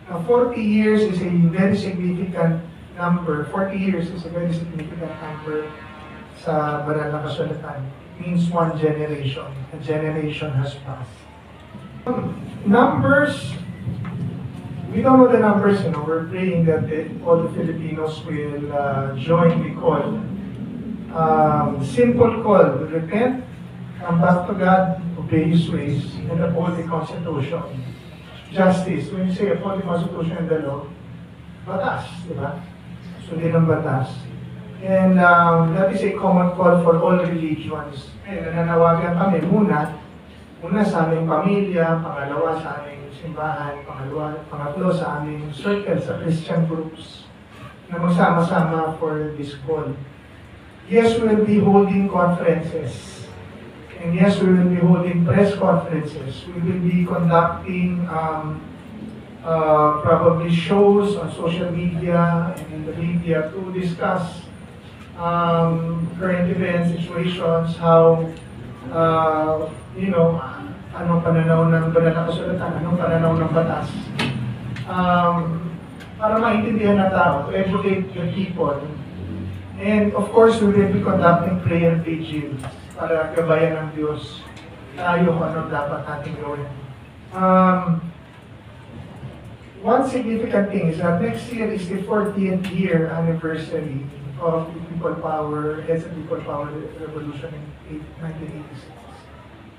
40 years is a very significant number. 40 years is a very significant number sa banal na kasulatan. Means one generation. A generation has passed. Numbers, we don't know the numbers, we're praying that all the Filipinos will join the call. Simple call, repent, come back to God, obey His ways, and uphold the Constitution. Justice, when you say uphold the Constitution and the law, batas, di ba? Sundin ang batas. And that is a common call for all religions. And nananawagan kami una sa aming pamilya, pangalawa sa aming simbahan, pangatlo sa aming circle, sa Christian groups, na magsama-sama for this call. Yes, we will be holding conferences. And yes, we will be holding press conferences. We will be conducting probably shows on social media and in the media to discuss current events, situations, how, anong pananaw ng banal na kasulatan, anong pananaw ng batas. Para maintindihan na tao, to educate the people. And of course, we will be conducting prayer vigils para gabayan ng Diyos tayo kung anong dapat natin gawin. One significant thing is that next year is the 40th year anniversary of the People Power, Heads of People Power Revolution in 1986.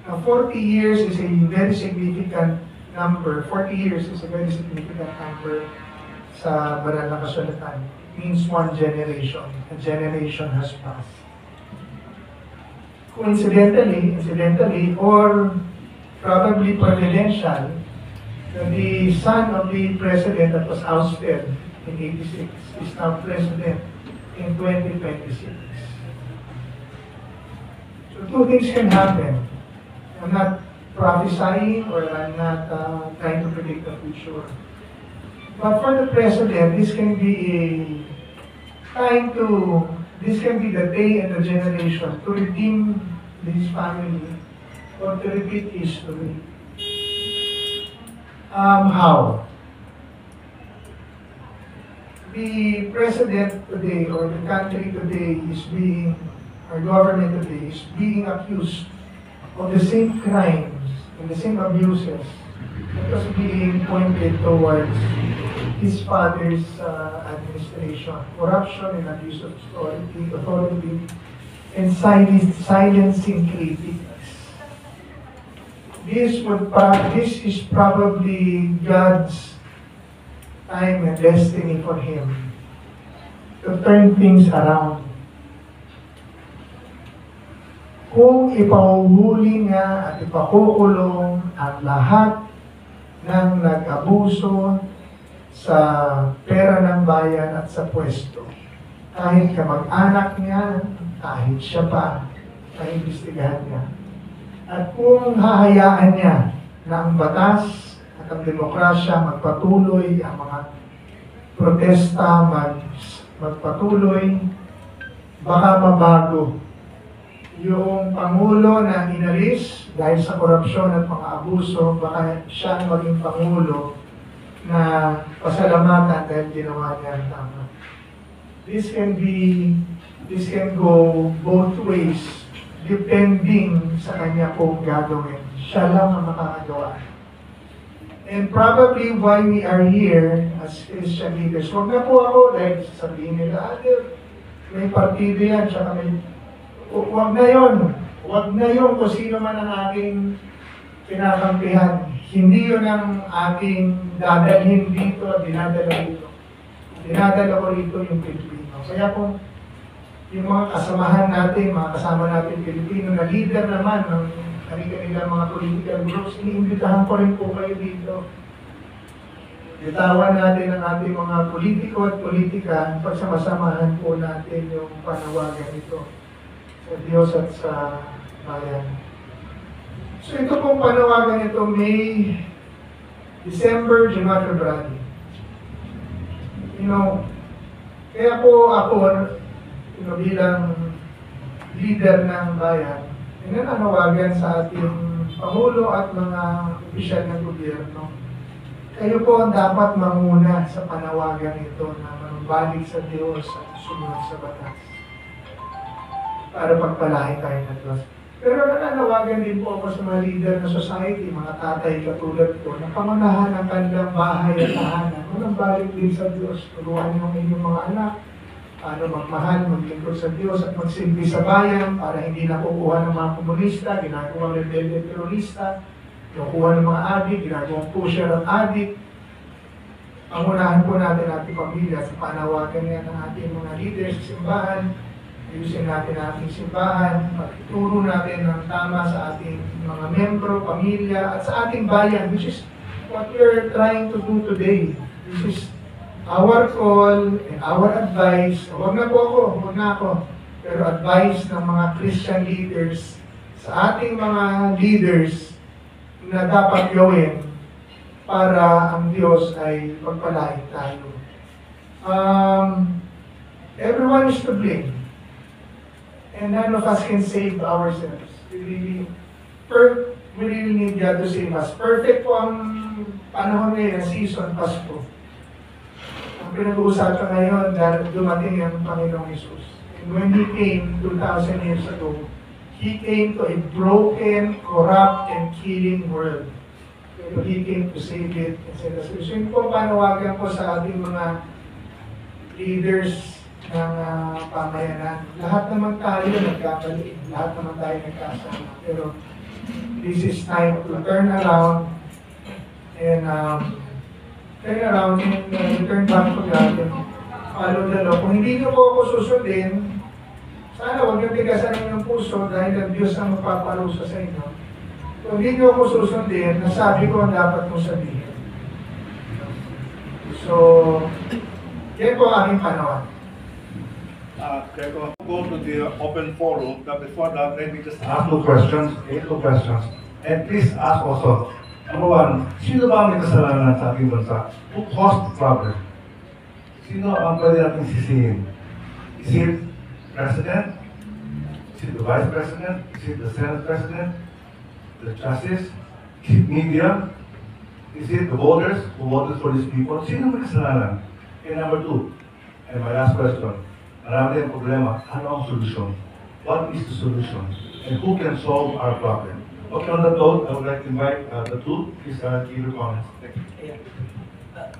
Now, 40 years is a very significant number. 40 years is a very significant number sa banal na kasulatan. Means one generation. A generation has passed. Incidentally, or probably providential, the son of the president that was ousted in 86 is now president in 2026. So two things can happen. I'm not prophesying or I'm not trying to predict the future. But for the president, this can be the day and the generation to redeem his family or to repeat history. How? The president today or the country today our government today is being accused of the same crimes and the same abuses that was being pointed towards his father's administration. Corruption and abuse of authority and silencing critics. This is probably God's time and destiny for him to turn things around. Kung ipahuhuli nga at ipakukulong ang lahat ng nag-abuso sa pera ng bayan at sa pwesto, kahit kamag-anak niya, kahit siya pa, paimbestigahan niya. At kung hahayaan niya na ang batas at ang demokrasya magpatuloy, ang mga protesta magpatuloy, baka mabago yung Pangulo na inalis dahil sa korupsyon at mga abuso, baka siya maging Pangulo na pasalamatan dahil ginawa niya ang tama. This can go both ways depending sa kanya kung gagawin. Siya lang ang makakagawa. And probably why we are here as Christian leaders, huwag na po ako dahil sabihin nila, may partido yan, tsaka may... Huwag na yun. Huwag na yun kung sino man ang aking pinakampihan. Hindi yun ang aking dadalhin dito at dinadala dito. Dinadala ko rito yung Pilipino. Kaya kung yung mga kasamahan natin, mga kasama natin Pilipino na leader naman ng kanilang mga political groups, iniimbitahan ko rin po kayo dito. Bitawan natin ang ating mga politiko at politika, pagsamasamahan po natin yung panawagan ito sa Diyos at sa bayan. So ito pong panawagan ito, May, December, January, February. Kaya po ako, bilang leader ng bayan, nananawagan sa ating Pangulo at mga opisyal ng gobyerno Kayo po ang dapat manguna sa panawagan ito na manumbalik sa Diyos at sumunod sa batas para pagpalain tayo ng Diyos. Pero nananawagan din po ako sa mga leader ng society, mga tatay katulad ko, na pangunahan ang kanilang bahay at tahanan. Manumbalik din sa Diyos. Turuan niyo ang inyong mga anak, paano magmahal, maglingkod sa Diyos at magsilbi sa bayan para hindi nakukuha ng mga komunista, ginagawang rebelde terorista, nakukuha ng mga adik, ginagawang pusher at adik. Pangunahan po natin ating pamilya sa panawagan niya ng ating mga leaders sa simbahan. Ayusin natin ang ating simbahan, pagtuturo natin ng tama sa ating mga membro, pamilya, at sa ating bayan, which is what we're trying to do today. This is our call and our advice. Huwag na ako. Pero advice ng mga Christian leaders sa ating mga leaders na dapat gawin para ang Diyos ay pagpalain tayo. Everyone is to blame. And none of us can save ourselves. We really need God to save us. Perfect po ang panahon ngayon, season, Pasko. Ang pinag-uusapan ngayon, dahil dumating ang Panginoong Jesus. And when He came 2,000 years ago, He came to a broken, corrupt, and killing world. Pero He came to save it. So yun po panawagan ko sa ating mga leaders ng pamayanan. Lahat naman tayo nagkakali, lahat naman tayo nagkasama. Pero this is time to turn around and return back to God and follow the law. Kung hindi niyo po ako susundin, sana huwag niyo tigasan inyong puso dahil ang Diyos ang magpaparusa sa inyo. Kung hindi niyo ako susundin, nasabi ko ang dapat kong sabihin. So, yan po aking panawan. Go to the open forum, but before that, let me just Ask two questions. And please ask also, number one, sino ba ang may kasalanan sa ating bansa? Who caused the problem? Sino ang pwede natin sisihin? Is it President? Is it the Vice President? Is it the Senate President? The Justice? Is it media? Is it the voters who voted for these people? Sino may kasalanan? And number two, and my last question, marami ang problema, ano ang solusyon? What is the solution? And who can solve our problem? Okay, on that note, I would like to invite the two. Please give your comments. Thank you.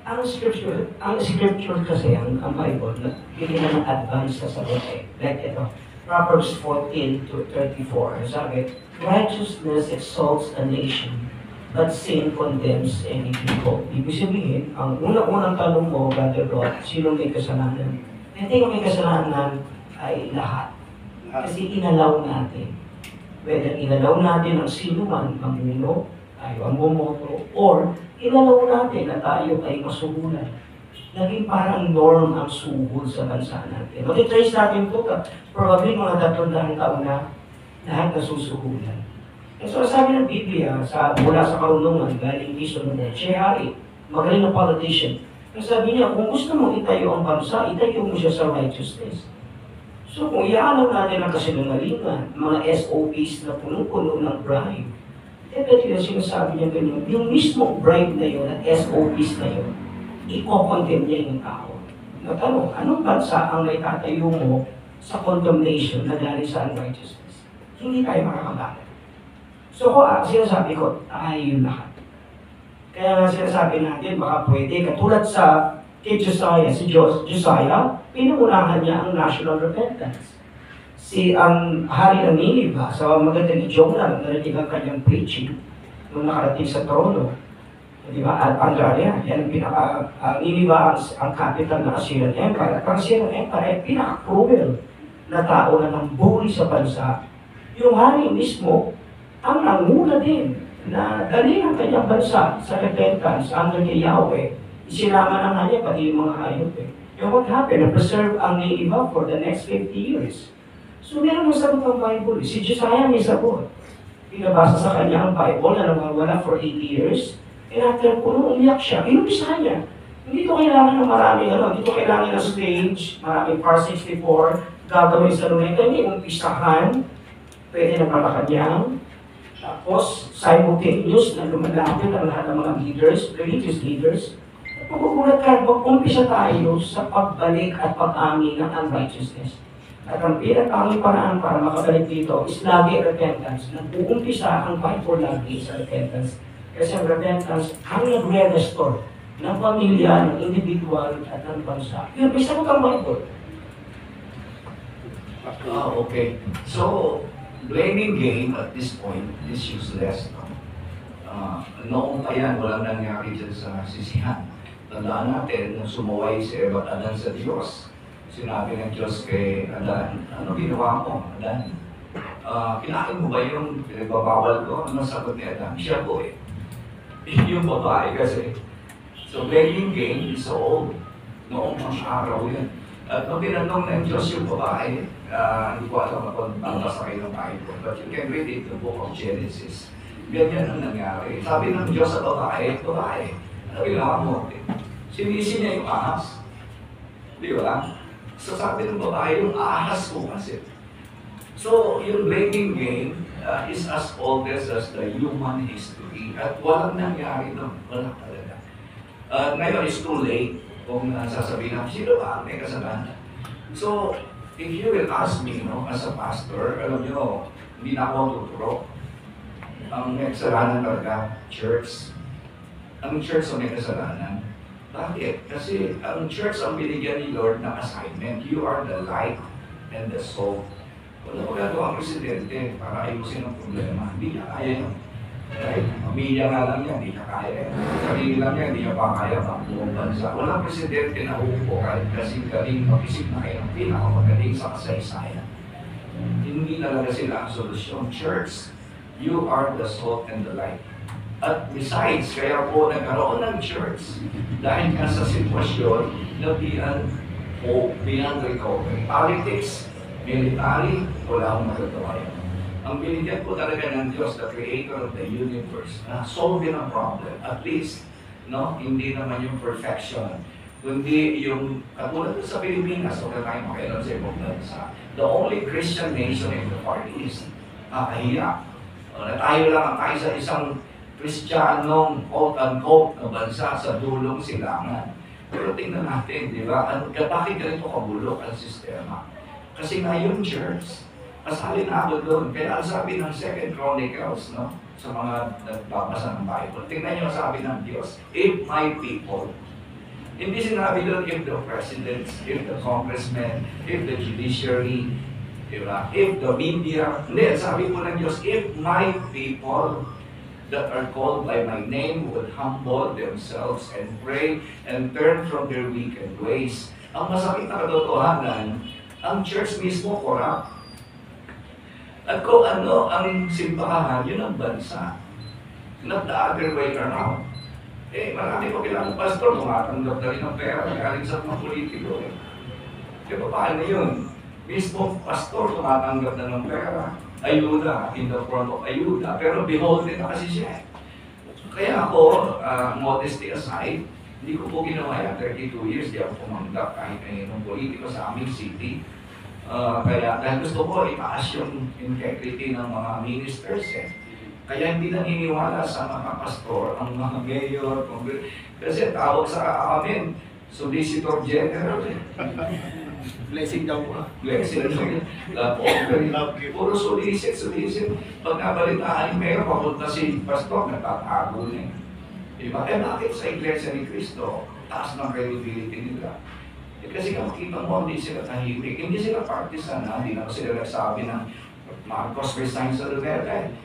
Ang scripture kasi, ang Bible, bigyan ng advance sa sagot eh. Like ito, Proverbs 14 to 34, sabi, righteousness exalts a nation, but sin condemns any people. Ibig sabihin, ang unang tanong mo, Brother Rod, sino may kasalanan? Hindi ko may kasalanan ay lahat. Kasi inalaw natin. Whether inalaw natin ang sino man, mamuno, tayo ang bumoto, or inalaw natin na tayo ay masuhulan. Naging parang norm ang suhol sa bansa natin. Matitrace natin ito, probably mga 300 taon na lahat nasusuhulan. And so sabi ng Biblia, mula sa karunungan, galing Solomon, siya hari, magaling na politician. Ang sabi niya, kung gusto mong itayo ang bansa, itayo mo siya sa righteousness. So kung iaalaw natin ang kasinungalingan, mga SOPs na punong-puno ng bribe, pwede na sinasabi niya ganyan, yung mismo bribe na yun at SOPs na yun, i-condemn niya yung tao. Natanong, anong bansa ang may tatayo mo sa condemnation na galing sa unrighteousness? Hindi tayo makakabangan. So sinasabi ko, tayo lahat. Kaya nga sinasabi natin, baka pwede, katulad sa kay Josiah, si Josiah, pinuunahan niya ang national repentance. Ang hari ng Nineveh, sa maganda ni Jonah, narinig ang kanyang preaching, nung nakarating sa trono. Di ba? At Andrea, yan ang Nineveh, ang capital ng Assyrian Empire. At ang Assyrian Empire ay pinaka-cruel na tao na nambuli sa bansa. Yung hari mismo, ang nanguna din, na dali ang kanyang bansa sa repentance under kay Yahweh. Isinama na nga niya pati yung mga hayop eh. And what happened? Na-preserve ang Nineveh for the next 50 years. So meron mo sagot ang Bible. Si Josiah may sagot. Pinabasa sa kanya ang Bible na nawawala for 80 years. And after puno, umiyak siya. Inumpisahan niya. Hindi ko kailangan ng maraming hindi ko kailangan ng stage, maraming par 64, gagawin sa lunes. Kaya umpisahan, pwede na pala kanyang Tapos, simultaneous na lumalapit ang lahat ng mga leaders, religious leaders. Magugulat ka, mag-umpisa tayo sa pagbalik at pag-amin ng unrighteousness. At ang pinakanging paraan para makabalik dito is lagi repentance. Nag-uumpisa ang Bible lagi sa repentance. Kasi ang repentance ang nagre-restore ng pamilya, ng individual, at ng bansa. Yun, may sagot ang Bible. Okay. So, blaming game at this point is useless. No? Noong pa yan, walang nangyari dyan sa sisihan. Tandaan natin, nung sumuway si Eva at Adan sa Diyos, sinabi ng Diyos kay Adan, ano ginawa mo, Adan? Kinain mo ba yung pinagbabawal ko? Ano sagot ni Adan? Siya po eh. Yung babae kasi. So, blaming game is so old. Noong mga araw yan. At nung tinanong ng Diyos yung babae, hindi ko alam kung babasa kayo ng Bible, but you can read it in the book of Genesis. Ganyan ang nangyari. Sabi ng Diyos sa babae, babae, ano ginawa mo? Sinisi niya yung ahas. Di ba? So sabi ng babae, yung ahas ko kasi. So, yung blaming game is as old as the human history. At walang nangyari doon. Wala talaga. Ngayon is too late kung sasabihin namin, sino ba may kasalanan? So, if you will ask me, no, as a pastor, alam nyo, hindi na ako tuturo. Ang may kasalanan talaga, church. Ang church ang may kasalanan. Bakit? Kasi ang church ang binigyan ni Lord ng assignment. You are the light and the salt. Wala magagawa ang presidente para ayusin ang problema. Hindi niya kaya yun. Right? Pamilya nga lang niya, hindi niya kaya. Sarili lang niya, hindi niya pa kaya ang buong bansa. Walang presidente na uupo kahit kasi galing mag-isip na kayo ng pinakamagaling sa kasaysayan. Hindi talaga sila ang solusyon. Church, you are the salt and the light. At besides, kaya po nagkaroon ng church dahil nga sa sitwasyon na beyond recovery. Politics, military, wala akong magagawa yun. Ang binigyan po talaga ng Diyos, the creator of the universe, na solve ang problem. At least, no, hindi naman yung perfection. Kundi yung, katulad sa Pilipinas, o tayo makailan sa ibang bansa, the only Christian nation in the Far East, kakahiya. Na tayo lang ang tayo sa isang Kristiyanong, quote-unquote, na bansa sa dulong silangan. Pero tingnan natin, di ba? Bakit ganito kabulok ang sistema? Kasi nga yung church, kasali na ako doon. Kaya sabi ng 2 Chronicles, no, sa mga nagbabasa ng Bible, tingnan niyo sabi ng Diyos, if my people, hindi sinabi doon if the presidents, if the congressmen, if the judiciary, diba? If the media, hindi, sabi po ng Diyos, if my people that are called by my name would humble themselves and pray and turn from their wicked ways. Ang masakit na katotohanan, ang church mismo corrupt. At kung ano ang simbahan, yun ang bansa. Not the other way around. Marami ko kilang pastor, tumatanggap na rin ng pera, galing sa mga politiko. Kaya paano yun? Mismo pastor, tumatanggap na ng pera. Ayuda, in the form of ayuda. Pero beholden na kasi siya. Kaya ako, modesty aside, hindi ko po ginawa yan. 32 years, di ako pumanggap kahit ng politiko sa aming city. Kaya dahil gusto ko itaas yung integrity ng mga ministers Kaya hindi naniniwala sa mga pastor, ang mga mayor, kasi tawag sa amin, solicitor general Blessing daw po. Blessing daw. Puro solicit. Pag nabalitaan yung mayor, papunta si pastor, natatago na Diba? Bakit sa Iglesia ni Cristo, taas ng credibility nila? Kasi kung makita mo, hindi sila tahimik. Hindi sila partisan, hindi na sila nagsabi ng Marcos resign sa Duterte.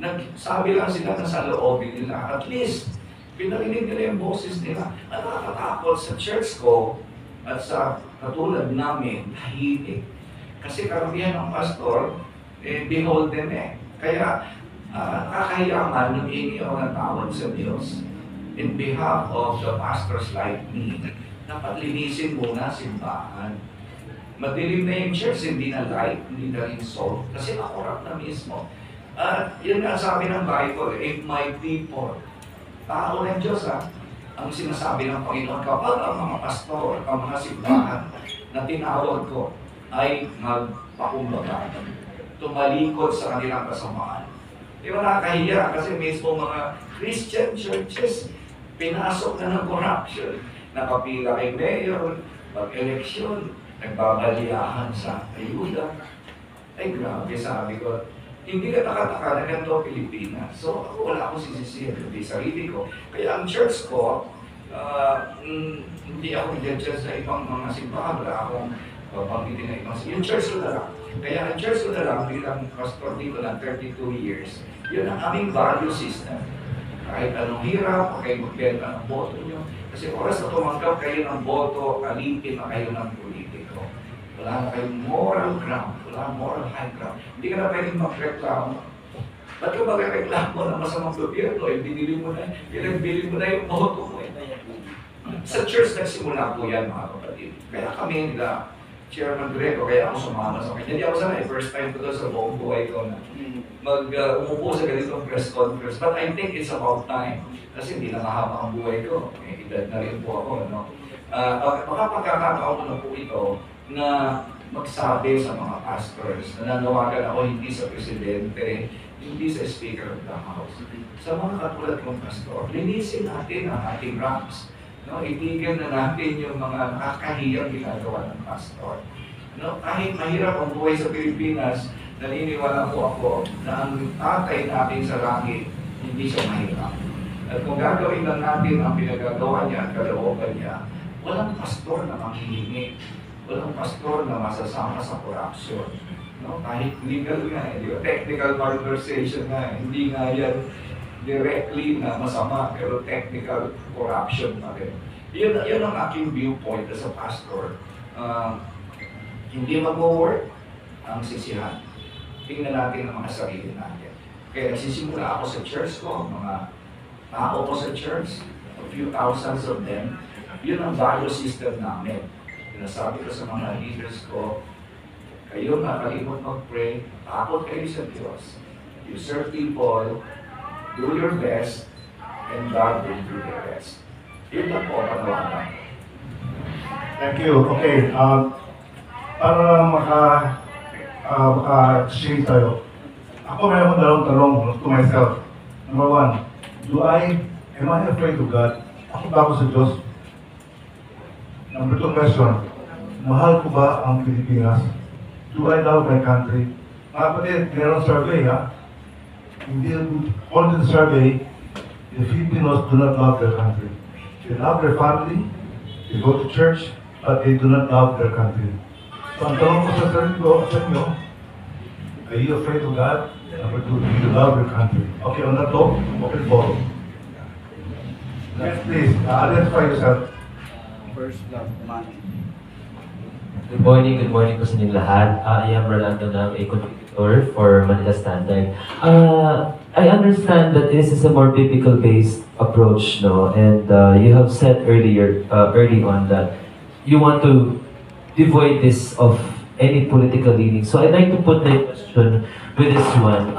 Nagsabi lang sila na sa loobin nila. At least, pinarinig nila yung boses nila. At nakakatakot sa church ko at sa katulad namin, tahimik. Kasi karamihan ng pastor, beholden Kaya, kakayaman ng inyo ng tawad sa Diyos in behalf of the pastors like me. Dapat linisin muna simbahan. Madilim na yung church, hindi na light, hindi na rin salt, kasi nakurap na mismo. Yun nga sabi ng Bible, if my people, tao ng Diyos ang sinasabi ng Panginoon, kapag ang mga pastor, ang mga simbahan na tinawag ko ay magpakumbaga, tumalikod sa kanilang kasamaan, Di ba nakakahiya kasi mismo mga Christian churches, pinasok na ng corruption. Nakapila kay mayor, pag-eleksyon, nagbabaliyahan sa ayuda. Ay grabe, sabi ko, hindi ka nakataka na ganito Pilipinas. So ako wala akong sisisihan, hindi sarili ko. Kaya ang church ko, hindi ako nag-judge sa ibang mga simbahan, wala akong panggitin na ibang yung church ko na lang. Kaya ang church ko na lang bilang pastor dito ng 32 years, yun ang aming value system. Kahit anong hirap, o kayo magbenta ng boto nyo. Kasi oras na tumanggap kayo ng boto, alipin na kayo ng politiko. Wala na kayong moral ground, wala moral high ground. Hindi ka na pwedeng magreklamo. Ba't ka magreklamo na masamang gobyerno? Binili mo na, pinagbili mo na yung boto mo. Sa church nagsimula po yan mga kapatid. Kaya kami nila, Chairman Greco, kaya ako sumama sa kanya. Hindi ako sanay, first time ko doon sa buong buhay ko na umupo sa ganitong press conference. But I think it's about time. Kasi hindi na mahaba ang buhay ko. May edad na rin po ako. No? Makapagkakataon ko na po ito na magsabi sa mga pastors na nanawagan ako hindi sa presidente, hindi sa Speaker of the House. Sa mga katulad kong pastor, linisin natin ang ating ranks. No, itigil na natin yung mga nakakahiyang ginagawa ng pastor. No, kahit mahirap ang buhay sa Pilipinas, naniniwala po ako na ang tatay natin sa langit, hindi siya mahirap. At kung gagawin lang natin ang pinagagawa niya at kalooban niya, walang pastor na manghihingi. Walang pastor na masasama sa corruption. No, kahit legal nga, technical conversation nga, hindi nga yan directly na masama, pero technical corruption pa rin. Yun ang aking viewpoint as a pastor. Hindi mag-work ang sisihan. Tingnan natin ang mga sarili natin. Kaya nagsisimula ako sa church ko, mga tao ko sa church, a few thousands of them. Yun ang value system namin. Sinasabi ko sa mga leaders ko, kayo nakalimot mag-pray, takot kayo sa Diyos. You serve people, do your best, and God will do the rest. Yun lang po, panawagan. Thank you. Okay, para maka-share tayo. Ako mayroon dalawang tanong to myself. Number one, am I afraid of God? Ako ba ako sa Diyos? Number two question, mahal ko ba ang Pilipinas? Do I love my country? Mga kapatid, mayroong survey ha? Hindi, according to the survey, the Filipinos do not love their country. They love their family, they go to church, but they do not love their country. So ang tanong ko sa sarili ko, sa inyo, are you afraid of God? Number two, do you love your country? Okay, on that note, open forum. Next, please, identify yourself. First love, money. Good morning po sa inyong lahat. I am Rolando Nam, a contributor for Manila Standard. I understand that this is a more biblical-based approach, no? And you have said early on that you want to devoid this of any political leaning. So I'd like to put the question with this one.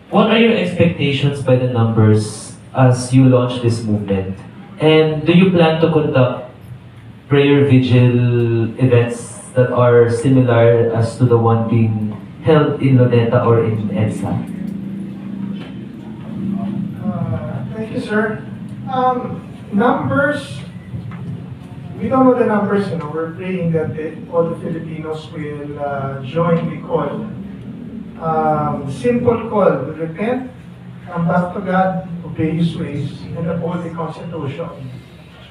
What are your expectations by the numbers as you launch this movement? And do you plan to conduct prayer vigil events that are similar as to the one being held in Luneta or in EDSA? Thank you, sir. Numbers, we don't know the numbers, we're praying that all the Filipinos will join the call. Simple call, repent, come back to God, obey His ways, and uphold the Constitution.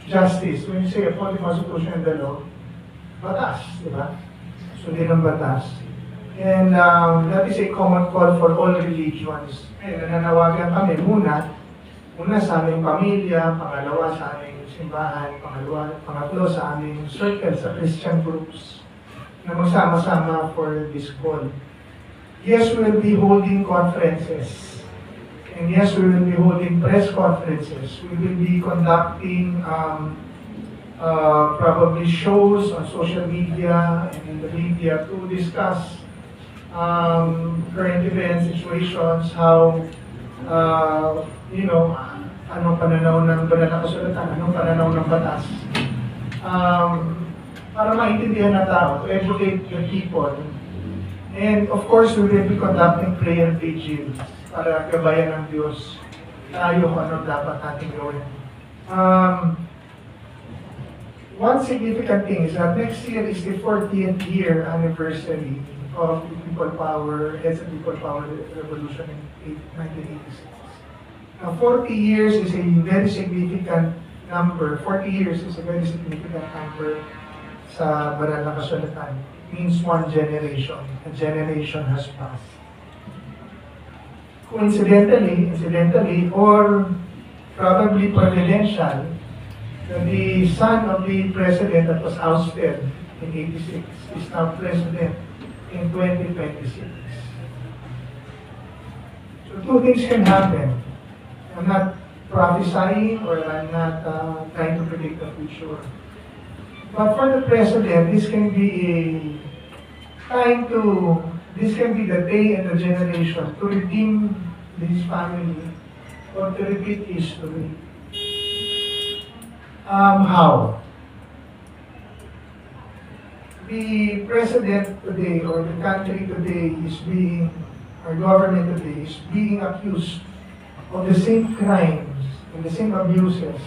Justice, when you say uphold the Constitution and the law, batas, di ba? Sundin ang batas. And that is a common call for all religions. And nananawagan kami una sa aming pamilya, pangalawa sa aming simbahan, pangatlo sa aming circle, sa Christian groups, na magsama-sama for this call. Yes, we will be holding conferences. And yes, we will be holding press conferences. We will be conducting probably shows on social media and in the media to discuss current events, situations, how, anong pananaw ng banal na kasulatan, anong pananaw ng batas. Para maintindihan na tao, to educate the people. And of course, we will be conducting prayer vigils para gabayan ng Diyos tayo kung ano dapat natin gawin. One significant thing is that next year is the 40th year anniversary of the People Power, EDSA People Power Revolution in 1986. Now, 40 years is a very significant number. 40 years is a very significant number sa banal na kasulatan. Means one generation. A generation has passed. Incidentally, or probably providential, the son of the president that was ousted in 86 is now president in 2026. So two things can happen. I'm not prophesying or I'm not trying to predict the future. But for the president, this can be the day and the generation to redeem his family or to repeat history. How? The president today or the country today our government today is being accused of the same crimes and the same abuses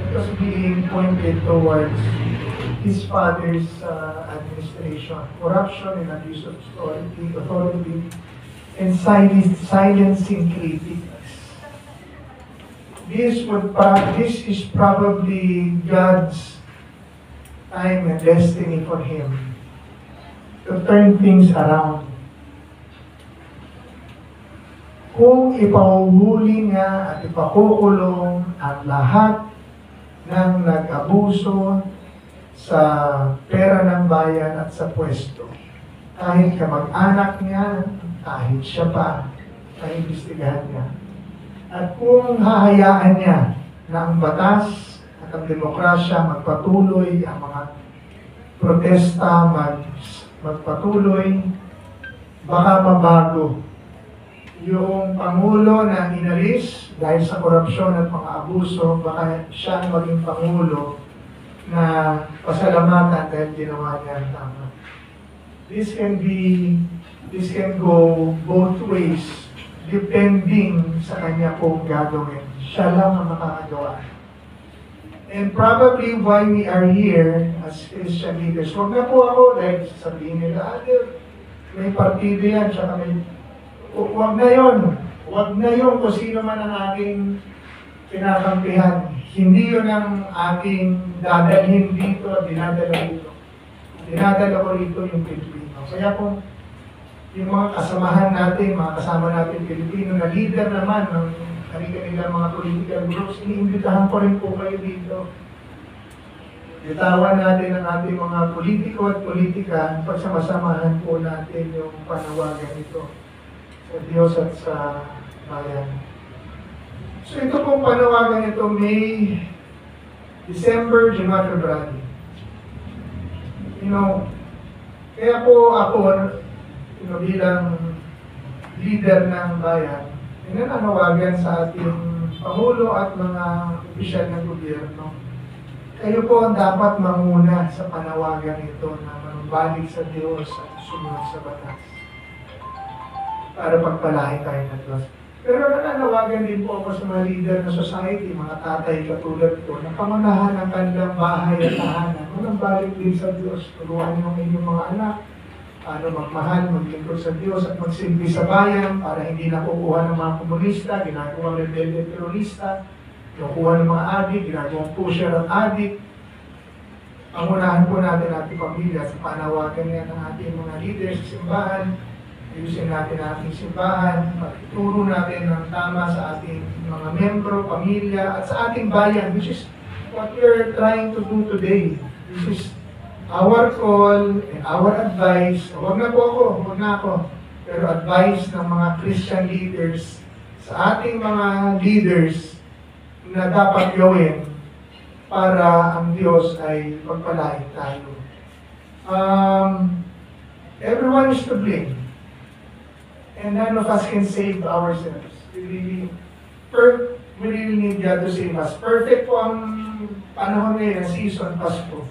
that was being pointed towards his father's administration. Corruption and abuse of authority and silencing critics. This is probably God's time and destiny for him to turn things around. Kung ipahuhuli nga at ipakukulong ang lahat ng nag-abuso sa pera ng bayan at sa pwesto, kahit kamag-anak niya, kahit siya pa, maimbestigahan niya. At kung hahayaan niya na ang batas at ang demokrasya magpatuloy, ang mga protesta magpatuloy, baka mabago yung Pangulo na inalis dahil sa korupsyon at mga abuso, baka siya ang maging Pangulo na pasalamatan dahil ginawa niya ang tama. This can go both ways depending sa kanya kung gagawin. Siya lang ang makakagawa. And probably why we are here as Christian leaders, huwag na po ako dahil sasabihin nila, may partido yan, tsaka may... Huwag na yun. Huwag na yun kung sino man ang aking pinakampihan. Hindi yun ang aking dadalhin dito at dinadala dito. Dinadala ko rito yung Pilipino. Kaya kung yung mga kasamahan natin, mga kasama natin Pilipino na leader naman ng kanilang mga political groups, iniimbitahan ko rin po kayo dito. Bitawan natin ang ating mga politiko at politika, pagsamasamahan po natin yung panawagan ito sa Diyos at sa bayan. So ito pong panawagan ito, May, December, January, February. Kaya po ako, bilang leader ng bayan, nananawagan sa ating Pangulo at mga opisyal ng gobyerno. Kayo po ang dapat manguna sa panawagan ito na manumbalik sa Diyos at sumunod sa batas para pagpalain tayo ng Diyos. Pero nananawagan din po ako sa mga leader ng society, mga tatay katulad ko, na pangunahan ang kanilang bahay at tahanan. Manumbalik din sa Diyos. Turuan niyo ang inyong mga anak, paano magmahal, maglingkod sa Diyos at magsilbi sa bayan para hindi nakukuha ng mga komunista, ginagawang rebelde terorista, nakukuha ng mga adik, ginagawang pusher at adik. Pangunahan po natin ating pamilya sa panawagan niya ng ating mga leaders sa simbahan. Ayusin natin ang ating simbahan, magturo natin ng tama sa ating mga membro, pamilya, at sa ating bayan, which is what we're trying to do today. This is our call and our advice. Huwag na ako. Pero advice ng mga Christian leaders sa ating mga leaders na dapat gawin para ang Diyos ay pagpalain tayo. Everyone is to blame. And none of us can save ourselves. We really need God to save us. Perfect po ang panahon ngayon, season, Pasko.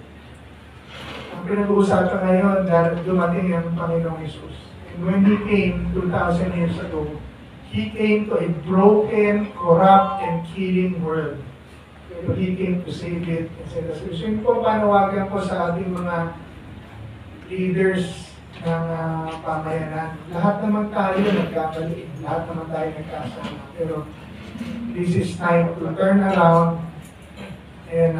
Ang pinag-uusapan ngayon, dumating ang Panginoong Jesus. And when he came 2,000 years ago, he came to a broken, corrupt, and killing world. Pero he came to save it. So yun po panawagan ko sa ating mga leaders ng pamayanan. Lahat naman tayo nagkakaliit, lahat naman tayo nagkasama. Pero this is time to turn around and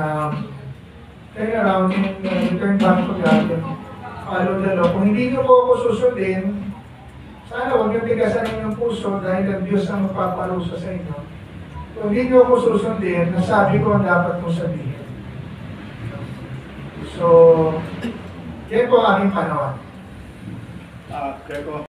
return back to God and follow the law. Kung hindi niyo po ako susundin, sana huwag niyo tigasan inyong puso dahil ang Diyos ang magpaparusa sa inyo. Kung hindi niyo ako susundin, nasabi ko ang dapat kong sabihin. So, yan po ang aking panawan. Kaya ko